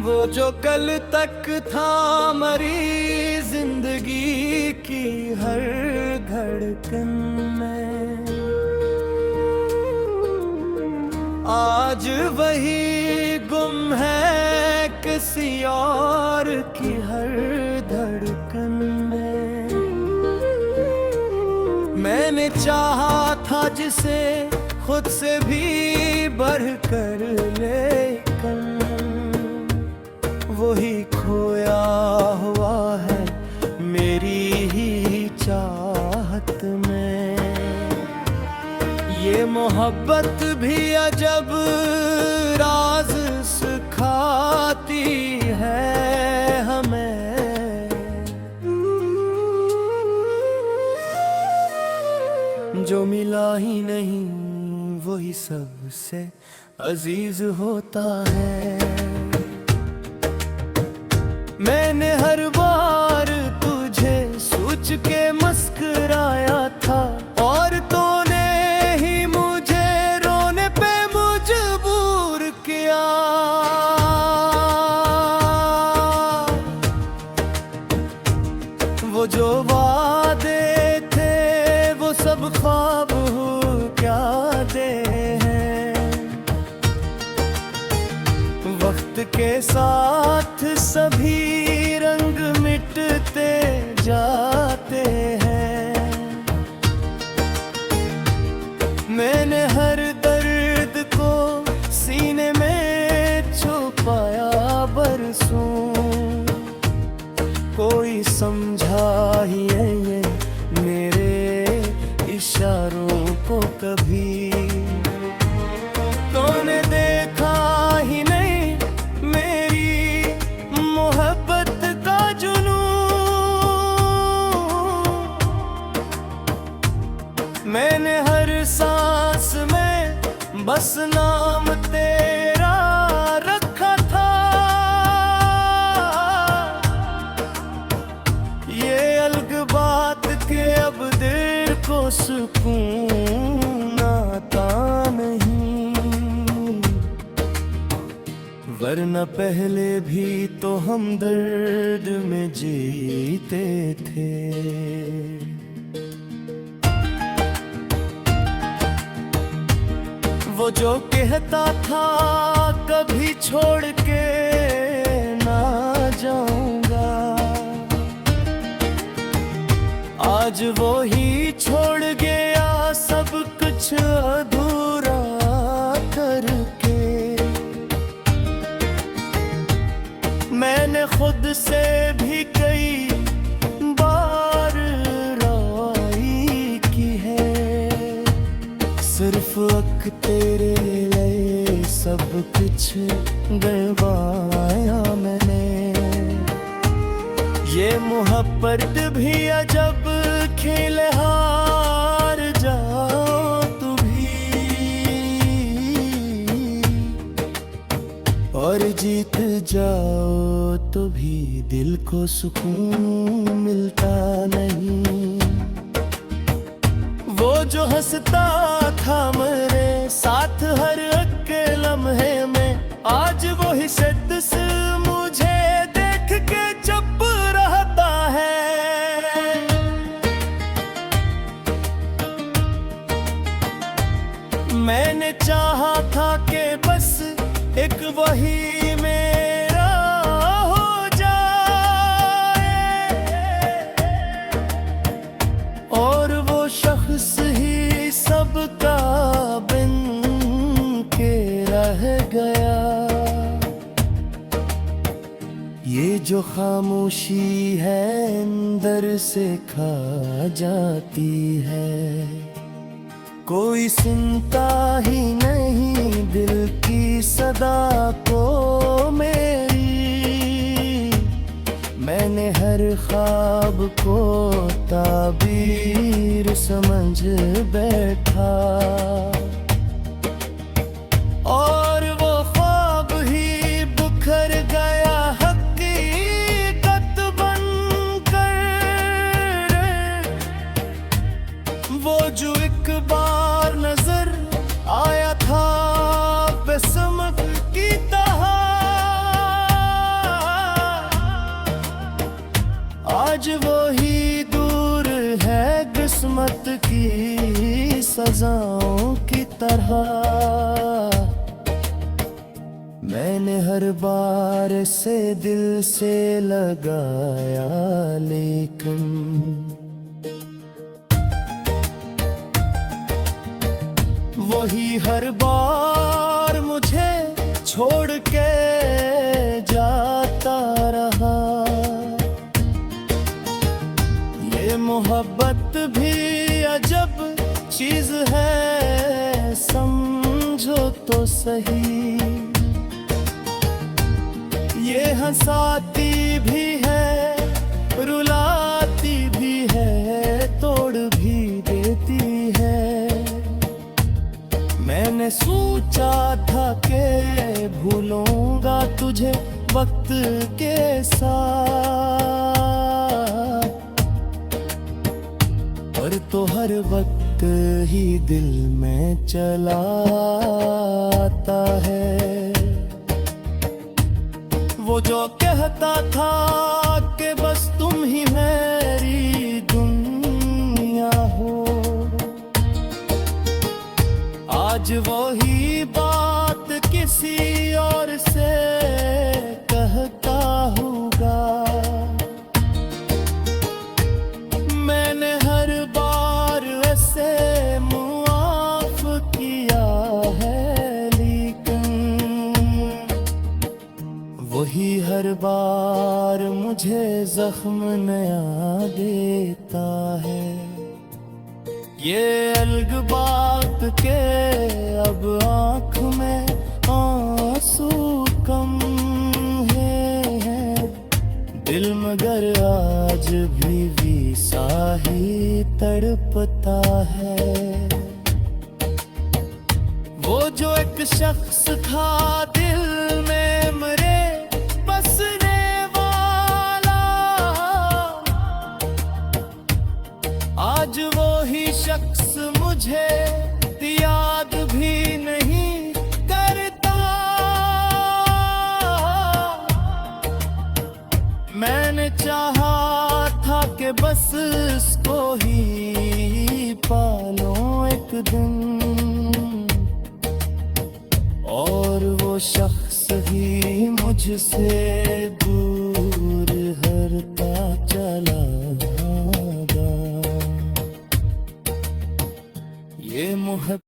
वो जो कल तक था मरी जिंदगी की हर धड़कन में, आज वही गुम है किसी और की हर धड़कन में। मैंने चाहा था जिसे खुद से भी बढ़कर, लेकिन वही खोया हुआ है मेरी ही चाहत में। ये मोहब्बत भी अजब राज सिखाती है हमें। जो मिला ही नहीं वही सबसे अजीज होता है। मैंने हर बार तुझे सोच के मुस्कुराया था, और तूने ही मुझे रोने पे मजबूर किया। वो जो वादे थे वो सब ख्वाब हो क्या दे हैं। वक्त के साथ सभी रंग मिटते जाते हैं। मैंने हर दर्द को सीने में छुपाया बरसों, कोई समझा ही ये मेरे इशारों को कभी। तूने देखा ही नहीं मेरी मोहब्बत का जुनून। मैंने हर सांस में बस नाम तेरा रखा था। ये अलग बात के अब दिल को सुकून आता नहीं, वरना पहले भी तो हम दर्द में जीते थे। वो जो कहता था कभी छोड़ के ना जाऊंगा, आज वो ही छोड़ गया सब कुछ अधूरा करके। मैंने खुद से भी कई बार राई की है, सिर्फ अक तेरे लिए सब कुछ गवाया मैंने। ये मोहब्बत भी अजब खेल, हार जाओ तू भी और जीत जाओ तो भी दिल को सुकून मिलता नहीं। वो जो हंसता था मेरे साथ हर एक लम्हे में, आज वो ही सद से मुझे देख के चुप रहता है। मैंने चाहा था कि बस एक वही मेरा हो जाए, और वो शख्स ही सबका बिन के रह गया। ये जो खामोशी है अंदर से खा जाती है, कोई सुनता ही नहीं दिल की सदा को मेरी। मैंने हर ख्वाब को ताबीर समझ बैठा, और वो ख्वाब ही बिखर गया हकीकत बनकर। वो जो एक बार नजर आया था बेसमक की तरह, फिजाओं की तरह। मैंने हर बार से दिल से लगाया, लेकिन वही हर बार मुझे छोड़ के जाता रहा। ये मोहब्बत भी अजब चीज है, समझो तो सही। ये हंसाती भी है, रुलाती भी है, तोड़ भी देती है। मैंने सोचा था कि भूलूंगा तुझे वक्त के साथ, पर तो हर वक्त ही दिल में चला आता है। वो जो कहता था कि बस तुम ही मेरी दुनिया हो, आज वही बात किसी और से कहता होगा। मैंने हर बार ऐसे मुआफ किया है, लेकिन वही हर बार मुझे जख्म नया देता है। ये अलग बात के अब आँख में आंसू कम है, दिल मगर आज भी सा ही तड़पता है। वो जो एक शख्स था दिल में मेरे बसने वाला, आज वो ही शख्स मुझे याद भी नहीं करता। मैंने चाहा था कि बस इसको ही पालो एक दिन, और वो शख्स ही मुझसे दूर हटता चला गया। ये मोहब्बत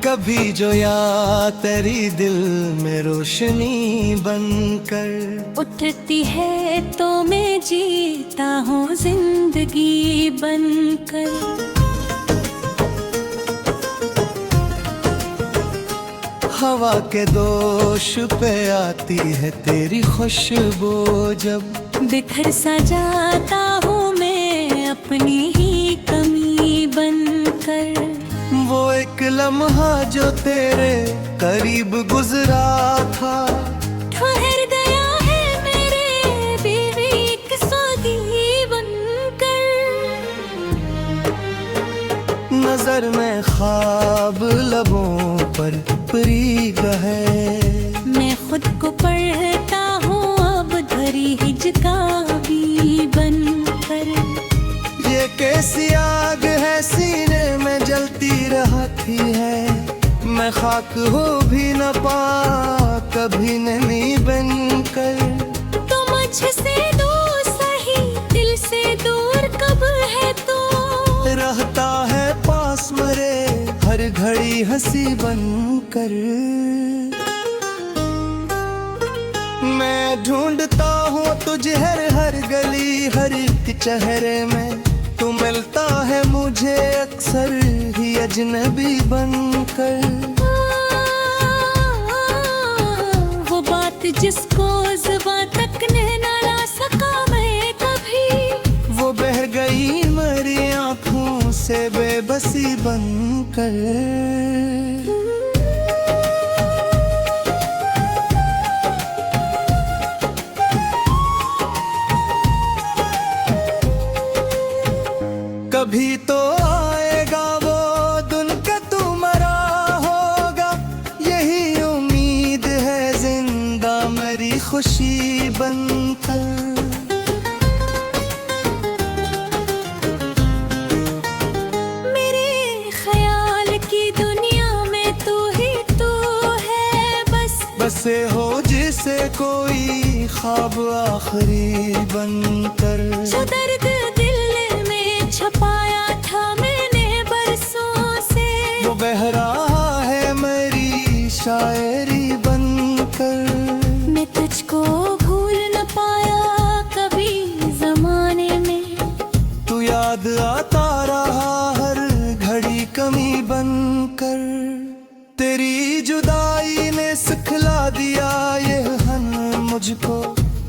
कभी जो या तेरी दिल में रोशनी बनकर उठती है तो मैं जीता हूँ जिंदगी बनकर। हवा के दोष पे आती है तेरी खुशबू, जब बिखर सा जाता हूँ मैं अपनी ही कमी बनकर। वो एक लम्हा जो तेरे करीब गुजरा था, ठहर गया है मेरे दिल एक सौगी बनकर। नजर में ख्वाब लबों पर परी है। मैं खुद को पढ़ता हूँ अब धरी हिचकावी बनकर। ये कैसी आग है सीने में जलती रहती है, मैं खाक हो भी न पा कभी नमी बनकर। तो मुझसे दूर सही दिल से दूर कब है तो रहता है पास मरे हर घड़ी हंसी बनकर। मैं ढूंढता हूँ तुझे हर गली हर एक चेहरे में, तू मिलता है मुझे अक्सर ही अजनबी बनकर। वो बात जिसको ज़ुबां तक न ला सका मैं कभी, वो बह गई मेरी आँखों से बेबसी बनकर। कोई ख्वाब आखिरी बनकर। जो दर्द दिल में छुपाया था मैंने बरसों से, वो बह रहा है मेरी शायरी बनकर। मैं तुझको भूल न पाया कभी जमाने में, तू याद आता रहा हर घड़ी कमी बनकर। तेरी जुदाई ने सिखला दिया ये हन मुझको,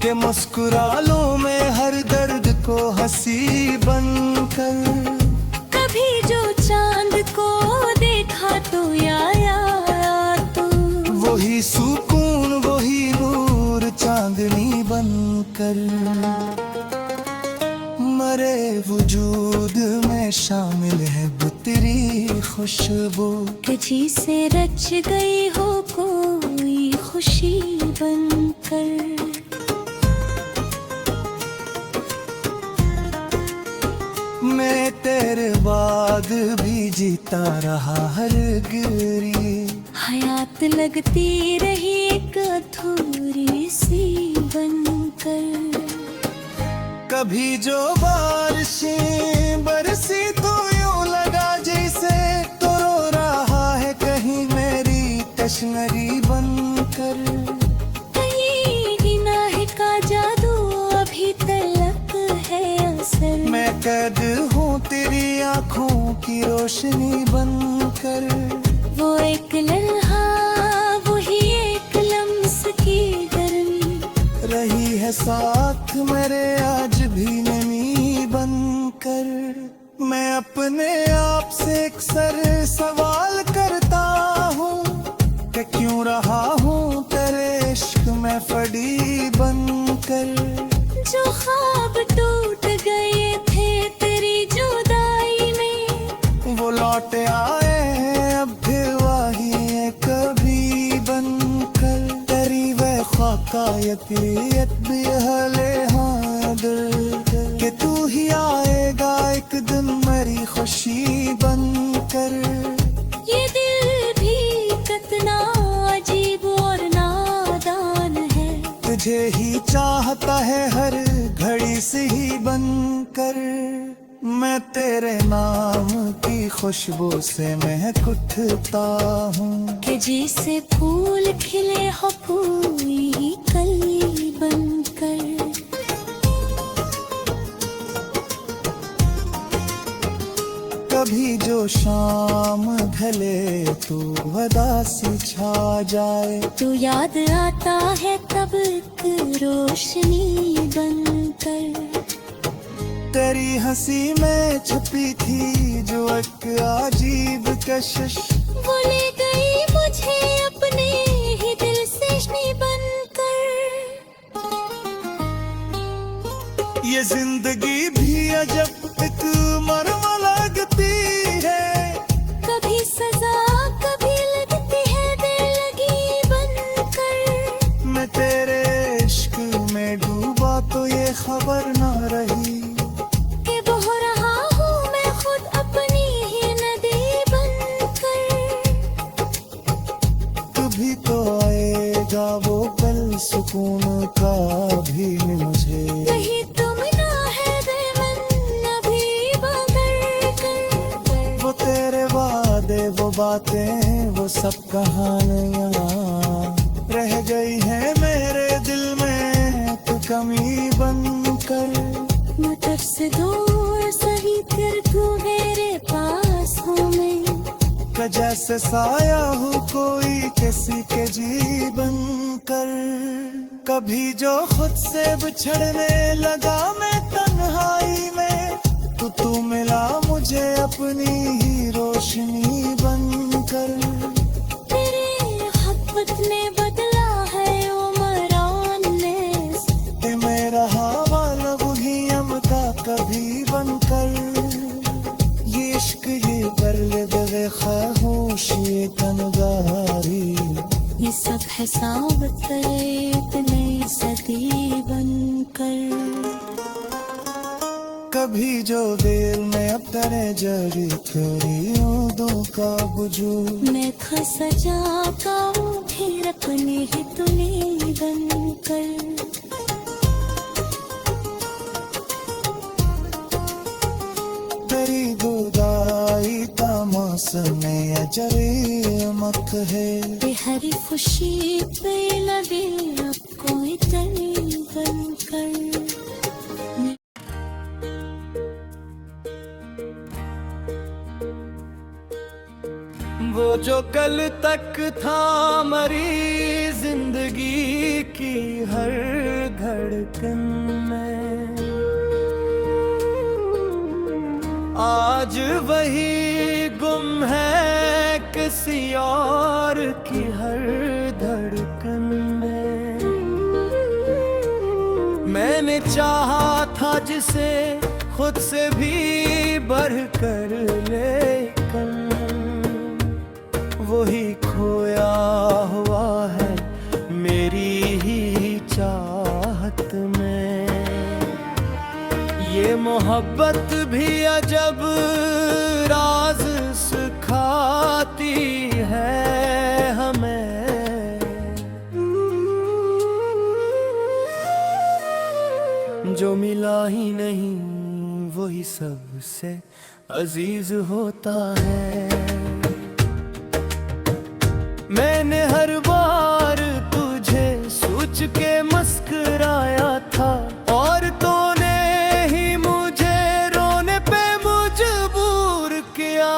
के मुस्कुरा लूं मैं हर दर्द को हंसी बनकर। कभी जो चांद को देखा तो आया तो, वही सुकून वही नूर चांदनी बनकर। मरे वजूद में शामिल है वो तेरी खुशबू, कि जिसे रच गई हो कोई खुशी बनकर। मैं तेरे बाद भी जीता रहा हर गिरी, हयात लगती रही एक अधूरी सी बनकर। कभी जो बारिशें बरसी तो यूं लगा जैसे तो रो रहा है कहीं मेरी तशनरी बनकर। कहीं गिनाह का जादू अभी तलक है असर, मैं कैद हूँ तेरी आँखों की रोशनी बनकर। वो एक लम्हा वही एक लम्स की गर्मी, रही है साथ मेरे आज भी नमी बनकर। मैं अपने आप से अक्सर सवाल करता हूँ कि क्यों रहा हूँ तेरे इश्क में फड़ी बनकर। जो ख्वाब टूट गए थे तेरी जुदाई में, वो लौट आए अब फिर वही कभी बनकर। तेरी वह ख्वाकायत भी हले हाँ दिल के तू ही आएगा एक दिन मेरी खुशी बनकर। ये दिल भी कितना अजीब और नादान है, तुझे ही चाहता है हर घड़ी से ही बनकर। मैं तेरे नाम की खुशबू से महक उठता हूँ, कि जैसे फूल खिले हो पूरी कली बनकर। कभी जो शाम ढले तो वदा सी छा जाए, तो याद आता है तब एक रोशनी बनकर। तेरी हंसी में छुपी थी जो एक अजीब कशिश, वो ले गई मुझे अपने ही दिल से बनकर। ये जिंदगी भी अजब एक मरवा लगती है, कभी सजा कभी लगती है दिल लगी बनकर। मैं तेरे इश्क में डूबा तो ये खबर ना रही, कि बह रहा हूँ मैं खुद अपनी ही नदी बनकर। कभी तो आएगा वो पल सुकून का भी मुझे, नहीं तुम ना है बेमन अभी बगर कर। वो तेरे वादे वो बातें वो सब कहानियाँ रह गई है मेरे दिल में तो कमी बनकर। मैं तुझसे दूर सही फिर तू मेरे पास हूँ मैं, कि जैसे साया हूँ कोई किसी के जीवन कर। कभी जो खुद से बिछड़ने लगा मैं तन्हाई में, तो तू मिला मुझे अपनी ही रोशनी बनकर। तेरे मोहब्बत ने बदला है उमरान ने, ये मेरा हवाला वही अमदा कभी बनकर। ये इश्क ये बरले दे खामोशी तनगारी, ये सब है साबित करे इतने सदी बनकर। कभी जो दिल में अब तेरे जड़ी तेरी यादों का वजूद मैं था सजा का फिर अपने ही तूने बन कर तेरी जुदाई का मौसम अजरे मत है हरी खुशी पे लगे अब कोई तनी बन कर वो जो कल तक था मरी जिंदगी की हर धड़कन में आज वही गुम है किसी और की हर धड़कन में मैंने चाहा था जिसे खुद से भी बढ़कर लेकिन वही खोया हुआ है मेरी ही चाहत में ये मोहब्बत भी अजब राज सिखाती है हमें जो मिला ही नहीं वही सबसे अजीज होता है मैंने हर बार तुझे सोच के मुस्कुराया था और तूने ही मुझे रोने पे मजबूर किया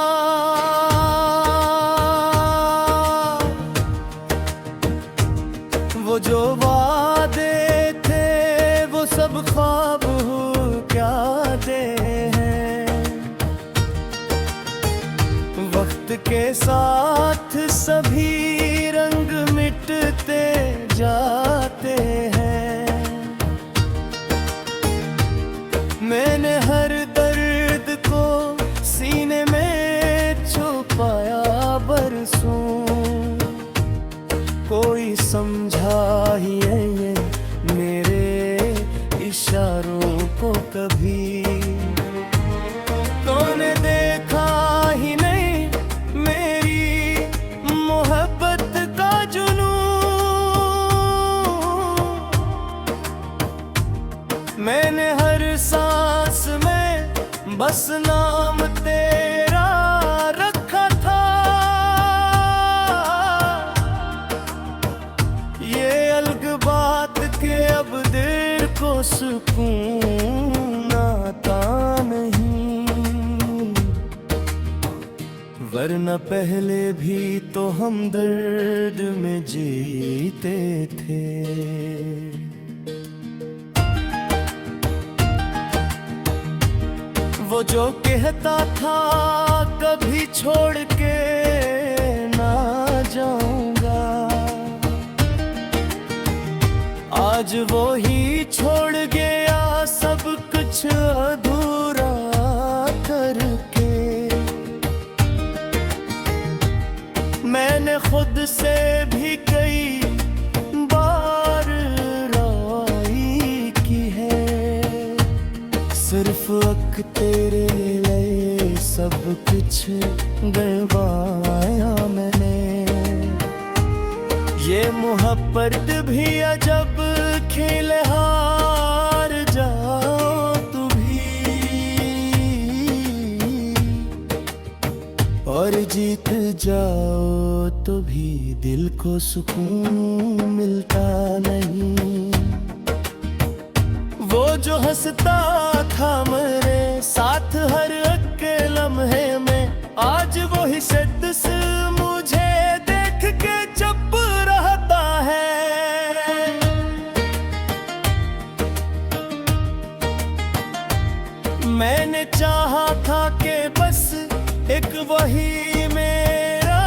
वो जो वादे थे वो सब ख्वाब हो क्या दे हैं वक्त के साथ सभी रंग मिटते जाते हैं मैंने हर दर्द को सीने में छुपाया बरसों कोई समझा ही ये मेरे इशारों को कभी तूने देखा ही नहीं मेरी मोहब्बत का जुनून मैंने हर सांस में बस नाम तेरा रखा था ये अलग बात के अब दिल को सुकून आता नहीं वरना पहले भी तो हम दर्द में जीते थे वो जो कहता था कभी छोड़ के ना जाऊंगा आज वो ही छोड़ गया सब कुछ अधूरा करके मैंने खुद से भी कई बार लड़ाई की है सिर्फ अक तेरे लिए सब कुछ गवाया मैंने ये मोहब्बत भी अजब खेल हार जाओ तू भी और जीत जाओ तो भी दिल को सुकून मिलता नहीं वो जो हंसता था मेरे साथ हर एक लम्हे में आज वो ही शद से मुझे देख के चुप रहता है मैंने चाहा था कि बस एक वही मेरा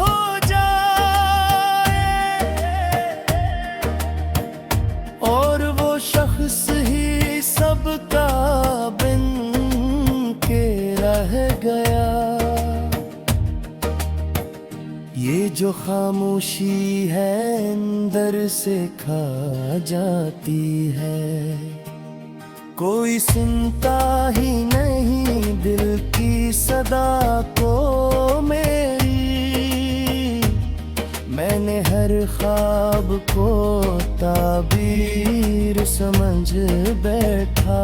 हो जाए और वो शख्स ही सबका बिन के रह गया ये जो खामोशी है अंदर से खा जाती है कोई सुनता ही नहीं दिल की सदा को मेरी। मैंने हर ख्वाब को ताबीर समझ बैठा,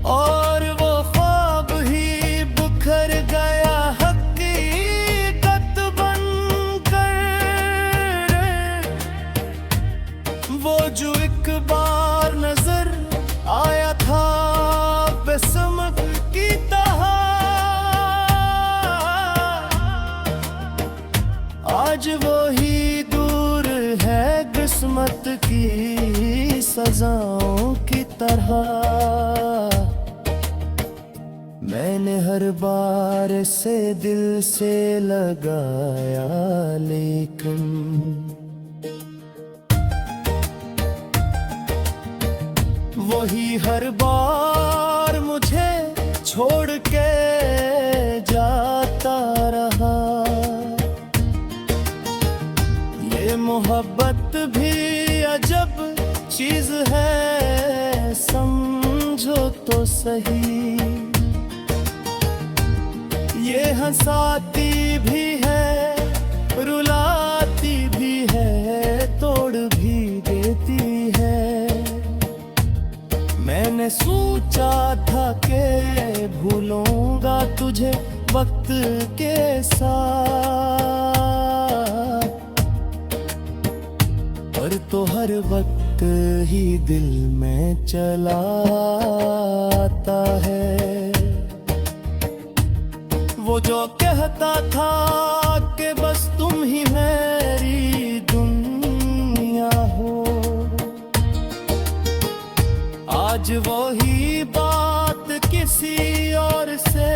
और वो ख्वाब ही बिखर गया हकीकत बनकर। वो जो एक बार नजर आया था बेसमक की तरह, आज वो ही दूर है किस्मत की सजाओं की तरह। मैंने हर बार से दिल से लगाया, लेकिन वही हर बार मुझे छोड़ के जाता रहा। ये मोहब्बत भी अजब चीज है, समझो तो सही। ये हंसाती भी है, रुलाती भी है, तोड़ भी देती है। मैंने सोचा था कि भूलूंगा तुझे वक्त के साथ, पर तो हर वक्त ही दिल में चला आता है। वो जो कहता था कि बस तुम ही मेरी दुनिया हो, आज वही बात किसी और से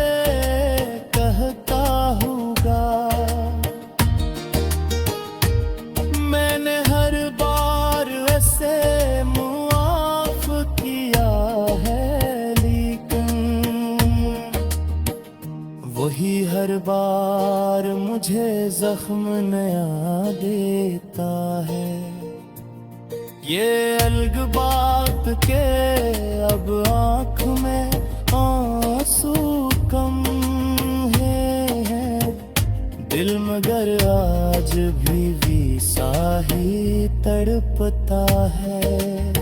कहता होगा। मैंने हर बार ऐसे मुआफ किया है, लेकिन वही हर बार मुझे जख्म नया देता है। ये अलग बात के अब आँख में आंसू कम है, दिल मगर आज भी सा ही तड़पता है।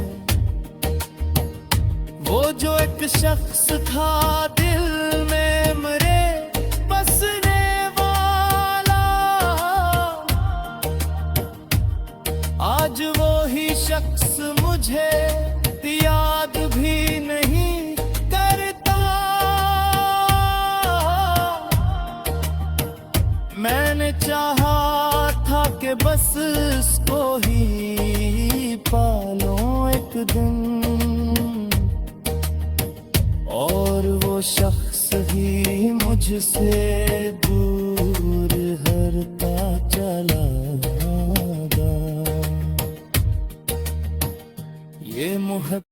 वो जो एक शख्स था दिल में मेरे बसने वाला, आज वो ही शख्स मुझे याद भी नहीं करता। मैंने चाहा था कि बस इसको ही पालो एक दिन, और वो शख्स ही मुझसे दूर हटता चला गया। ये मोहब्बत